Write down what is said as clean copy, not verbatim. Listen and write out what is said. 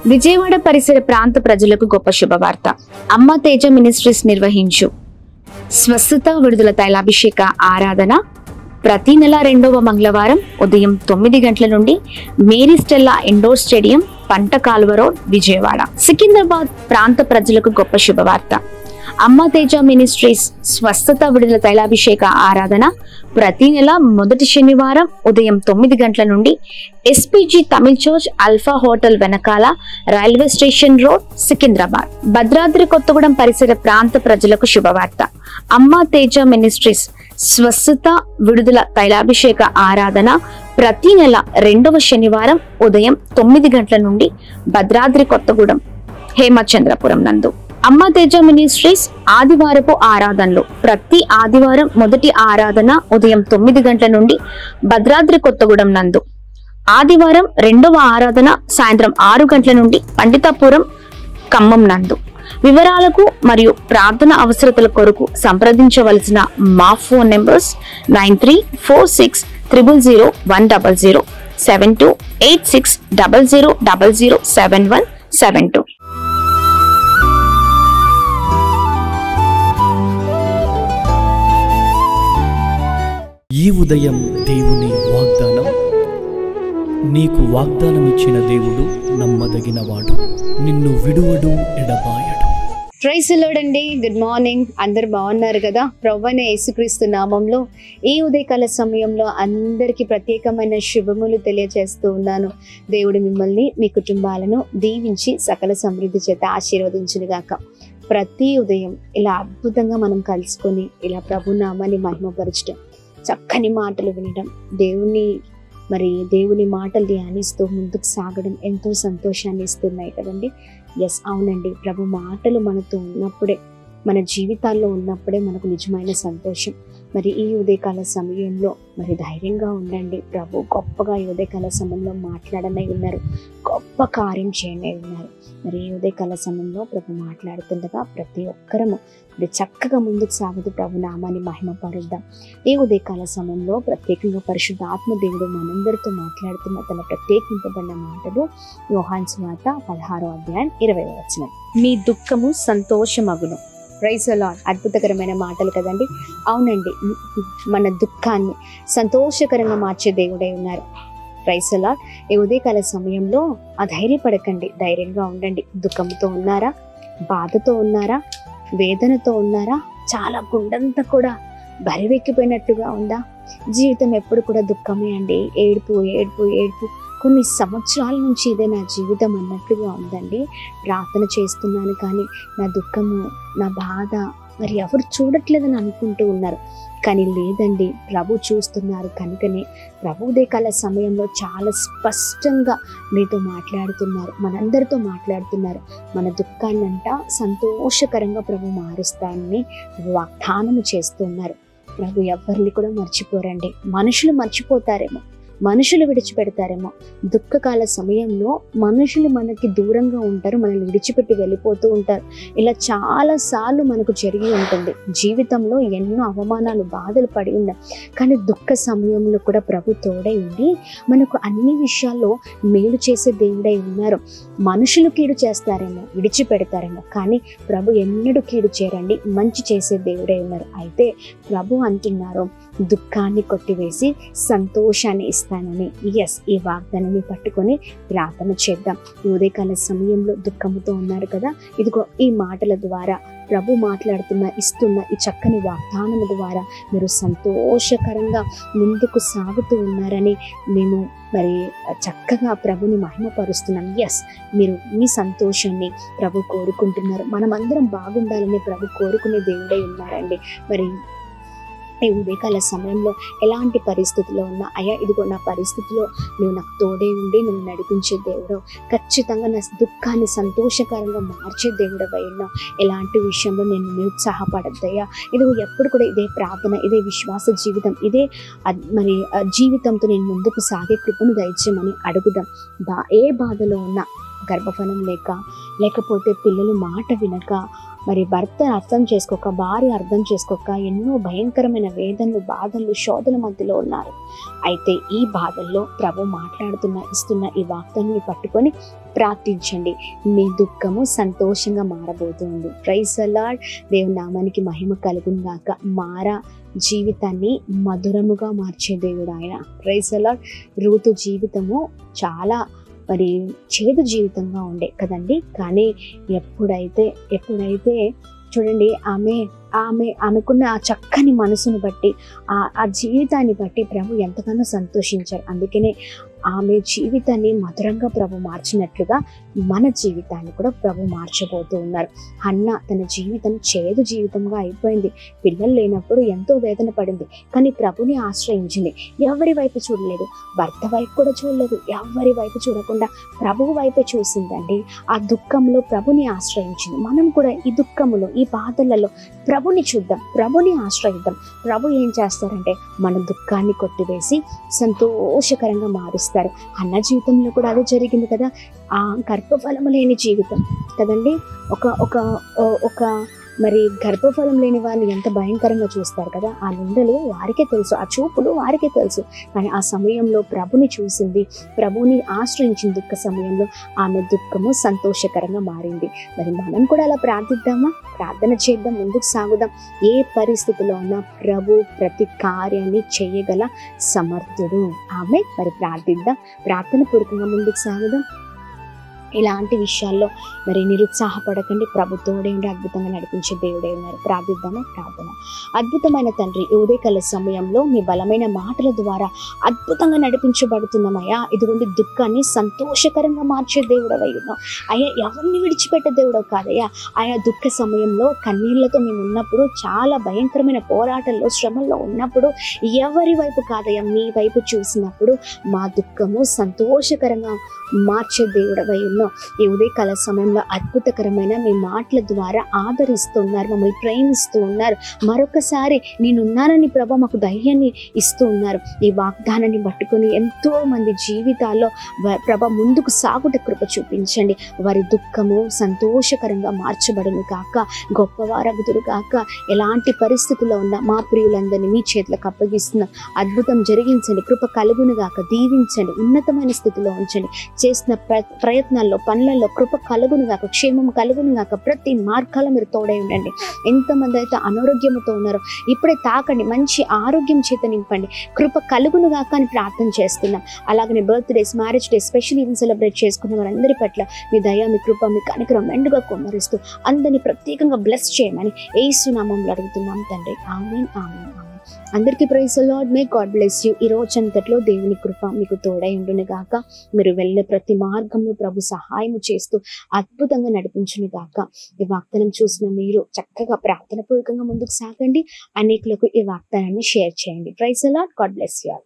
విజయవాడ పరిసర ప్రాంత ప్రజలకు గొప్ప శుభవార్త. అమ్మ తేజ మినిస్ట్రీస్ నిర్వహించు స్వస్థత విడుదల తైలాభిషేక ఆరాధన ప్రతి నెల 2వ మంగళవారం ఉదయం 9 గంటల నుండి మేరీ స్టెల్లా ఇండోర్ స్టేడియం, పంట కాలువ రోడ్, విజయవాడ. సికింద్రాబాద్ ప్రాంత ప్రజలకు గొప్ప శుభవార్త. అమ్మ తేజ మినిస్ట్రీస్ స్వస్థత విడుదల తైలాభిషేక ఆరాధన ప్రతి నెల మొదటి శనివారం ఉదయం 9 గంటల నుండి SPG Tamil church, alpha hotel వెనకాల, railway station road, Secunderabad. Bhadradri Kothagudem పరిసర ప్రాంత ప్రజలకు శుభవార్త. అమ్మ తేజ మినిస్ట్రీస్ స్వస్థత విడుదల తైలాభిషేక ఆరాధన ప్రతి నెల 2వ శనివారం ఉదయం 9 గంటల నుండి భద్రాద్రి కొత్తగూడెం, హేమచంద్రపురం నందు. అమ్మ తేజ మినిస్ట్రీస్ ఆదివారపు ఆరాధనలు ప్రతి ఆదివారం మొదటి ఆరాధన ఉదయం 9 గంటల నుండి భద్రాద్రి కొత్తగూడెం నందు. ఆదివారం 2వ ఆరాధన సాయంత్రం 6 గంటల నుండి పండితాపురం, ఖమ్మం నందు. వివరాలకు మరియు ప్రార్థన అవసరతల కొరకు సంప్రదించవలసిన మా ఫోన్ నెంబర్స్ 9346000100, 728600007172. ఈ ఉదయం దేవుని వాగ్దానం. నీకు వాగ్దానం ఇచ్చిన దేవుడు నమ్మదగినవాడు, నిన్ను విడువడు, ఎడబాయడు. ప్రైజ్ ది లార్డ్ అండి. Good morning. అందరు బాగున్నారు కదా? ప్రభువైన యేసుక్రీస్తు నామంలో ఈ ఉదయకాల సమయంలో అందరికీ ప్రత్యేకమైన శుభములు తెలియజేస్తూ ఉన్నాను. దేవుడు మిమ్మల్ని, మీ కుటుంబాలను దీవించి సకల సమృద్ధి చేత ఆశీర్వదించునుగాక. ప్రతి ఉదయం ఇలా అద్భుతంగా మనం కలుసుకొని ఇలా ప్రభు నామాన్ని మహిమపరచడం, చక్కని మాటలు వినడం, దేవుని మాటలు ధ్యానిస్తూ ముందుకు సాగడం ఎంతో సంతోషాన్ని ఇస్తున్నాయి కదండి. ఎస్, అవునండి. ప్రభు మాటలు మనతో ఉన్నప్పుడే, మన జీవితాల్లో ఉన్నప్పుడే మనకు నిజమైన సంతోషం. మరి ఈ ఉదయకాల సమయంలో మరి ధైర్యంగా ఉండండి. ప్రభు గొప్పగా ఈ ఉదయకాల సమయంలో మాట్లాడనై ఉన్నారు, గొప్ప కార్యం చేయనై ఉన్నారు. మరి ఈ ఉదయకాల సమయంలో ప్రభు మాట్లాడుతుండగా ప్రతి ఒక్కరము చక్కగా ముందుకు సాగుతూ ప్రభు నామాన్ని మహిమపరుద్దాం. ఈ ఉదయకాల సమయంలో ప్రత్యేకంగా పరిశుద్ధ ఆత్మ దేవుడు మనందరితో మాట్లాడుతున్న తన ప్రత్యేకింపబడిన మాటలు యోహాను సువార్త 16వ అధ్యాయం 20వ వచనం. మీ దుఃఖము సంతోషమగును. Praise the lord. అద్భుతకరమైన మాటలు కదండి. అవునండి, మన దుఃఖాన్ని సంతోషకరంగా మార్చే దేవుడై ఉన్నారు. Praise the lord. ఈ ఉదయకాల సమయంలో అధైర్యపడకండి, ధైర్యంగా ఉండండి. దుఃఖంతో ఉన్నారా? బాధతో ఉన్నారా? వేదనతో ఉన్నారా? చాలా గుండంతా కూడా బరివెక్కిపోయినట్టుగా ఉందా? జీవితం ఎప్పుడు కూడా దుఃఖమే అండి. ఏడుపు ఏడుపు ఏడుపు. కొన్ని సంవత్సరాల నుంచి ఇదే నా జీవితం అన్నట్లుగా ఉందండి. ప్రార్థన చేస్తున్నాను కానీ నా దుఃఖము, నా బాధ మరి ఎవరు చూడట్లేదని అనుకుంటూ ఉన్నారు. కానీ లేదండి, ప్రభు చూస్తున్నారు. కనుకనే ప్రభు ఉదయకాల సమయంలో చాలా స్పష్టంగా మీతో మాట్లాడుతున్నారు, మనందరితో మాట్లాడుతున్నారు. మన దుఃఖాన్నంట సంతోషకరంగా ప్రభు మారుస్తానని వాగ్దానము చేస్తున్నారు. ప్రభు ఎవరిని కూడా మర్చిపోరండి. మనుషులు మర్చిపోతారేమో, మనుషులు విడిచిపెడతారేమో. దుఃఖకాల సమయంలో మనుషులు మనకి దూరంగా ఉంటారు, మనల్ని విడిచిపెట్టి వెళ్ళిపోతూ ఉంటారు. ఇలా చాలా సార్లు మనకు జరిగి ఉంటుంది. జీవితంలో ఎన్నో అవమానాలు, బాధలు పడి ఉన్నాం. కానీ దుఃఖ సమయంలో కూడా ప్రభు తోడై ఉండి మనకు అన్ని విషయాల్లో మేలు చేసే దేవుడై ఉన్నారు. మనుషులు కీడు చేస్తారేమో, విడిచిపెడతారేమో, కానీ ప్రభు ఎన్నడూ కీడు చేయరండి, మంచి చేసే దేవుడై ఉన్నారు. అయితే ప్రభు అంటున్నారు, దుఃఖాన్ని కొట్టివేసి సంతోషాన్ని ఇస్తానని. ఎస్, ఈ వాగ్దానాన్ని పట్టుకొని ప్రార్థన చేద్దాం. ఈ ఉదయకాల సమయంలో దుఃఖంతో ఉన్నారు కదా, ఇదిగో ఈ మాటల ద్వారా ప్రభు ఇస్తున్న ఈ చక్కని వాగ్దానం ద్వారా మీరు సంతోషకరంగా ముందుకు సాగుతూ ఉన్నారని మేము మరి చక్కగా ప్రభుని మహిమపరుస్తున్నాం. ఎస్, మీరు మీ సంతోషాన్ని ప్రభు కోరుకుంటున్నారు. మనమందరం బాగుండాలని ప్రభు కోరుకునే దేవుడై ఉన్నారండి. మరి ఈ ఉదయకాల సమయంలో ఎలాంటి పరిస్థితుల్లో ఉన్నా, అయ్యా ఇదిగో నా పరిస్థితిలో నువ్వు నాకు తోడే ఉండి నన్ను నడిపించే దేవుడు, ఖచ్చితంగా నా దుఃఖాన్ని సంతోషకరంగా మార్చే దేవుడవై ఉన్నావు. ఎలాంటి విషయంలో నేను నిరుత్సాహపడద్దయ్యా. ఇదిగో ఎప్పుడు కూడా ఇదే ప్రార్థన, ఇదే విశ్వాస జీవితం, ఇదే మరి జీవితంతో నేను ముందుకు సాగే కృపను దయచేయమని అడుగుదాం. ఏ బాధలో ఉన్నా, గర్భఫలం లేకపోతే పిల్లలు మాట వినక, మరి భర్త అర్థం చేసుకోక, భార్య అర్థం చేసుకోక ఎన్నో భయంకరమైన వేదనలు, బాధలు, శోధన మధ్యలో ఉన్నారు. అయితే ఈ బాధల్లో ప్రభు ఇస్తున్న ఈ వాగ్దానాన్ని పట్టుకొని ప్రార్థించండి. మీ దుఃఖము సంతోషంగా మారబోతుంది. Praise the lord. దేవుని నామానికి మహిమ కలుగును గాక. మారా జీవితాన్ని మధురముగా మార్చే దేవుడు ఆయన. Praise the lord. రూతు జీవితము చాలా చేదు జీవితంగా ఉండే కదండి. కానీ ఎప్పుడైతే చూడండి, ఆమెకున్న ఆ చక్కని మనసును బట్టి, ఆ జీవితాన్ని బట్టి ప్రభు ఎంతగానో సంతోషించారు. అందుకనే ఆమె జీవితాన్ని మధురంగా ప్రభు మార్చినట్లుగా మన జీవితాన్ని కూడా ప్రభు మార్చబోతూ ఉన్నారు. హన్న తన జీవితం చేదు జీవితంగా అయిపోయింది. పిల్లలు లేనప్పుడు ఎంతో వేదన పడింది. కానీ ప్రభుని ఆశ్రయించింది. ఎవరి వైపు చూడలేదు, భర్త వైపు కూడా చూడలేదు, ఎవరి వైపు చూడకుండా ప్రభువు వైపే చూసిందండి. ఆ దుఃఖంలో ప్రభుని ఆశ్రయించింది. మనం కూడా ఈ దుఃఖములో, ఈ బాధలలో ప్రభుని చూద్దాం, ప్రభుని ఆశ్రయిద్దాం. ప్రభు ఏం చేస్తారంటే మన దుఃఖాన్ని కొట్టివేసి సంతోషకరంగా మారుస్తారు. అన్న జీవితంలో కూడా అదే జరిగింది కదా. ఆ గర్భఫలము లేని జీవితం కదండి. ఒక గర్భఫలం లేని వారిని ఎంత భయంకరంగా చూస్తారు కదా. ఆ నిందలు వారికే తెలుసు, ఆ చూపులు వారికే తెలుసు. కానీ ఆ సమయంలో ప్రభుని చూసింది, ప్రభుని ఆశ్రయించిన దుఃఖ సమయంలో ఆమె దుఃఖము సంతోషకరంగా మారింది. మరి మనం కూడా అలా ప్రార్థిద్దామా? ప్రార్థన చేద్దాం, ముందుకు సాగుదాం. ఏ పరిస్థితిలో ఉన్నా ప్రభు ప్రతి కార్యాన్ని చేయగల సమర్థుడు. ఆమె ప్రార్థిద్దాం, ప్రార్థన పూర్వకంగా ముందుకు సాగుదాం. ఇలాంటి విషయాల్లో నిరుత్సాహపడకండి. ప్రభుతోడే ఉండి అద్భుతంగా నడిపించే దేవుడే ఉన్నారు. ప్రార్థిద్దామా? ప్రార్థన. అద్భుతమైన తండ్రి, ఈ ఉదయకాల సమయంలో మీ బలమైన మాటల ద్వారా అద్భుతంగా నడిపించబడుతున్నామయ్యా. ఇదిగోండి, దుఃఖాన్ని సంతోషకరంగా మార్చే దేవుడవై ఉన్నావు అయ్యా. ఎవరిని విడిచిపెట్టే దేవుడవు కాదయ్యా. ఆయా దుఃఖ సమయంలో కన్నీళ్లతో మేము ఉన్నప్పుడు, చాలా భయంకరమైన పోరాటంలో, శ్రమల్లో ఉన్నప్పుడు ఎవరి వైపు కాదయ్యా, మీ వైపు చూసినప్పుడు మా దుఃఖము సంతోషకరంగా మార్చే దేవుడవై ఉన్నావు. ఈ ఉదయకాల సమయంలో అద్భుతకరమైన మీ మాటల ద్వారా ఆదరిస్తున్నారు, మమ్మల్ని ప్రేమిస్తూ ఉన్నారు. మరొకసారి నేనున్నానని ప్రభు మాకు ధైర్యాన్ని ఇస్తూ ఉన్నారు. ఈ వాగ్దానాన్ని పట్టుకొని ఎంతో మంది జీవితాల్లో ప్రభ ముందుకు సాగుట కృప చూపించండి. వారి దుఃఖము సంతోషకరంగా మార్చబడును కాక, గొప్పవారగుదురు కాక. ఎలాంటి పరిస్థితుల్లో ఉన్న మా ప్రియులందరినీ మీ చేతులకు అప్పగిస్తున్న అద్భుతం జరిగించండి. కృప కలుగును గాక, దీవించండి, ఉన్నతమైన స్థితిలో ఉంచండి. చేసిన ప్రయత్నాల్లో, పనులలో కృప కలుగును గాక, క్షేమం కలుగును గాక. ప్రతి మార్గాల్లో మీరు తోడై ఉండండి. ఎంతమంది అయితే అనారోగ్యంతో ఉన్నారో ఇప్పుడే తాకండి, మంచి ఆరోగ్యం చేత నింపండి. కృప కలుగును గాక అని ప్రార్థన చేస్తున్నాం. అలాగనే birthdays, marriage days, special event celebrate చేసుకున్న వారందరి పట్ల మీ దయ, మీ కృప, మీ కనికరం మెండుగా కొమ్మరిస్తూ అందరినీ ప్రత్యేకంగా బ్లెస్ చేయమని యేసు నామములో అడుగుతున్నాం తండ్రి. ఆమేన్, ఆమేన్, ఆమేన్. అందరికీ praise the Lord. May God bless you. ఈ రోజంతట్లో దేవుని కృప మీకు తోడై ఉండును గాక. మీరు వెళ్ళే ప్రతి మార్గంలో ప్రభు సహాయం చేస్తూ అద్భుతంగా నడిపించును గాక. ఈ వాగ్దానం చూసిన మీరు చక్కగా ప్రార్థన పూర్వకంగా ముందుకు సాగండి. అనేకులకు ఈ వాగ్దానాన్ని షేర్ చేయండి. Praise the Lord. God bless you all.